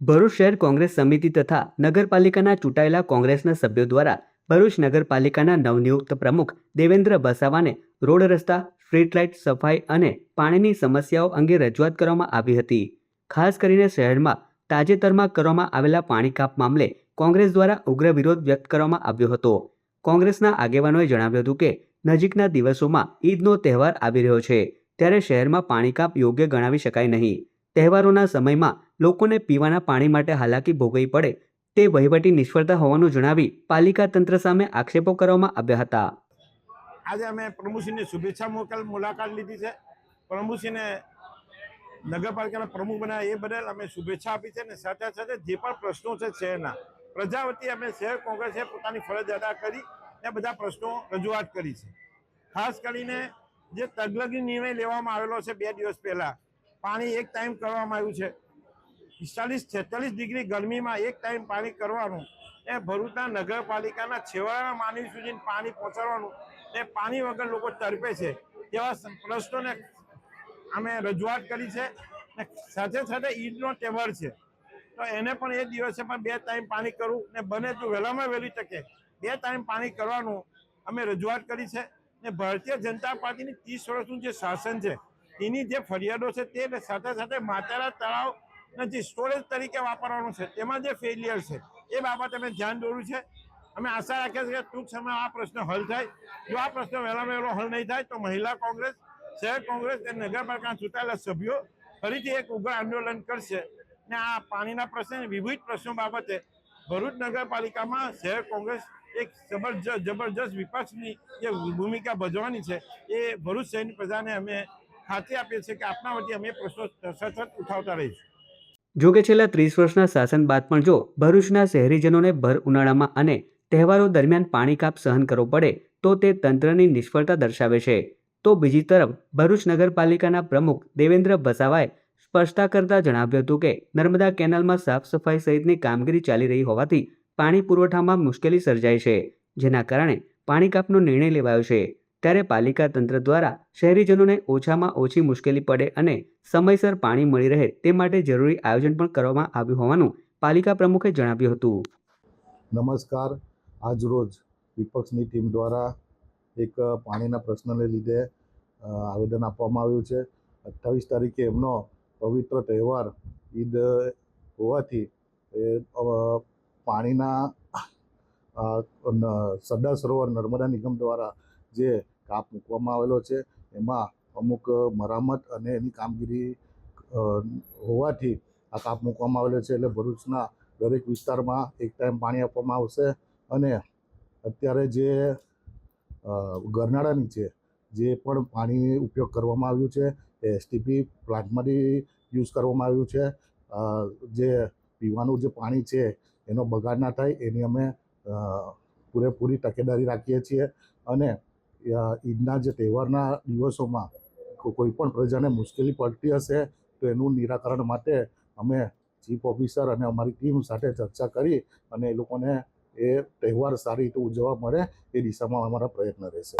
ભરૂચ શહેર કોંગ્રેસ સમિતિ તથા નગરપાલિકાના ચૂંટાયેલા કોંગ્રેસના સભ્યો દ્વારા ભરૂચ નગરપાલિકાના નવનિયુક્ત પ્રમુખ દેવેન્દ્ર વસાવાને રોડ રસ્તા, સ્ટ્રીટ લાઇટ, સફાઈ અને પાણીની સમસ્યાઓ અંગે રજૂઆત કરવામાં આવી હતી। ખાસ કરીને શહેરમાં તાજેતરમાં કરવામાં આવેલા પાણી કાપ મામલે કોંગ્રેસ દ્વારા ઉગ્ર વિરોધ વ્યક્ત કરવામાં આવ્યો હતો। કોંગ્રેસના આગેવાનોએ જણાવ્યું હતું કે નજીકના દિવસોમાં ઈદનો તહેવાર આવી રહ્યો છે, ત્યારે શહેરમાં પાણી કાપ યોગ્ય ગણાવી શકાય નહીં। તહેવારોના સમયમાં લોકોને પીવાના પાણી માટે હાલાકી ભોગવવી પડે તે વહીવટી નિષ્ફળતા હોવાનું જણાવી પાલિકા તંત્ર સામે આક્ષેપો કરવામાં આવ્યા હતા। આજે અમે પ્રમુખશ્રીની શુભેચ્છા મુલાકાત લીધી છે। પ્રમુખશ્રીને નગરપાલિકાના પ્રમુખ બનાવ્યા એ બદલ અમે શુભેચ્છા આપી છે અને સાથે સાથે જે પણ પ્રશ્નો છે શહેરના પ્રજા વતી અમે શહેર કોંગ્રેસે પોતાની ફરજ અદા કરી એ બધા પ્રશ્નો રજૂઆત કરી છે। ખાસ કરીને જે તગલગી નિર્ણય લેવામાં આવેલો છે 2 દિવસ પહેલા, પાણી એક ટાઈમ કરવામાં આવ્યું છે। 45-46 ડિગ્રી ગરમીમાં એક ટાઈમ પાણી કરવાનું, એ ભરૂચના નગરપાલિકાના છેવાડાના માનવી સુધી પાણી પહોંચાડવાનું, એ પાણી વગર લોકો તડપે છે તેવા પ્રશ્નોને અમે રજૂઆત કરી છે। સાથે સાથે ઈદનો તહેવાર છે તો એને પણ એ દિવસે પણ 2 ટાઈમ પાણી કરવું ને બને તો વહેલામાં વહેલી તકે 2 ટાઈમ પાણી કરવાનું અમે રજૂઆત કરી છે। ને ભારતીય જનતા પાર્ટીની 30 વર્ષનું જે શાસન છે એની જે ફરિયાદો છે તે સાથે સાથે માતારા તળાવ જે સ્ટોરેજ તરીકે વાપરવાનું છે તેમાં જે ફેલિયર છે એ બાબતે અમે ધ્યાન દોર્યું છે। અમે આશા રાખીએ છીએ કે ટૂંક સમયમાં આ પ્રશ્ન હલ થાય। જો આ પ્રશ્ન વહેલામાં વહેલો હલ નહીં થાય તો મહિલા કોંગ્રેસ, શહેર કોંગ્રેસ અને નગરપાલિકાના ચૂંટાયેલા સભ્યો ફરીથી એક ઉગ્ર આંદોલન કરશે ને આ પાણીના પ્રશ્ને વિવિધ પ્રશ્નો બાબતે ભરૂચ નગરપાલિકામાં શહેર કોંગ્રેસ એક જબરજસ્ત વિપક્ષની જે ભૂમિકા ભજવવાની છે એ ભરૂચ શહેરની પ્રજાને અમે ખાતરી આપીએ છીએ કે આપના વતી અમે પ્રશ્નો સતત ઉઠાવતા રહીશું। જોકે છેલ્લા 30 વર્ષના શાસન બાદ પણ જો ભરૂચના શહેરીજનોને ભર ઉનાળામાં અને તહેવારો દરમિયાન પાણી કાપ સહન કરવો પડે તો તે તંત્રની નિષ્ફળતા દર્શાવે છે। તો બીજી તરફ ભરૂચ નગરપાલિકાના પ્રમુખ દેવેન્દ્ર વસાવાએ સ્પષ્ટતા કરતા જણાવ્યું હતું કે નર્મદા કેનાલમાં સાફ સફાઈ સહિતની કામગીરી ચાલી રહી હોવાથી પાણી પુરવઠામાં મુશ્કેલી સર્જાય છે, જેના કારણે પાણી કાપનો નિર્ણય લેવાયો છે। ત્યારે પાલિકા તંત્ર દ્વારા શહેરીજનોને ઓછામાં ઓછી મુશ્કેલી પડે અને સમયસર પાણી મળી રહે તે માટે જરૂરી આયોજન પણ કરવામાં આવ્યું હોવાનું પાલિકા પ્રમુખે જણાવ્યું હતું। નમસ્કાર, આજરોજ વિપક્ષની ટીમ દ્વારા એક પાણીના પ્રશ્નને લીધે આવેદન આપવામાં આવ્યું છે। 28 તારીખે એમનો પવિત્ર તહેવાર ઈદ હોવાથી પાણીના સરદાર સરોવર નર્મદા નિગમ દ્વારા જે કાપ મૂકવામાં આવેલો છે એમાં અમુક મરામત અને એની કામગીરી હોવાથી આ કાપ મૂકવામાં આવેલો છે। એટલે ભરૂચના દરેક વિસ્તારમાં એક ટાઈમ પાણી આપવામાં આવશે અને અત્યારે જે ગરનાળા નીચે જે પણ પાણી ઉપયોગ કરવામાં આવ્યું છે એ એસટીપી પ્લાન્ટમાંથી યુઝ કરવામાં આવ્યું છે। જે પીવાનું જે પાણી છે એનો બગાડ ના થાય એની અમે પૂરેપૂરી તકેદારી રાખીએ છીએ અને ઈદના જે તહેવારના દિવસોમાં કોઈ પણ પ્રજાને મુશ્કેલી પડતી હશે તો એનું નિરાકરણ માટે અમે ચીફ ઓફિસર અને અમારી ટીમ સાથે ચર્ચા કરી અને એ લોકોને એ તહેવાર સારી રીતે ઉજવવા મળે એ દિશામાં અમારા પ્રયત્ન રહેશે।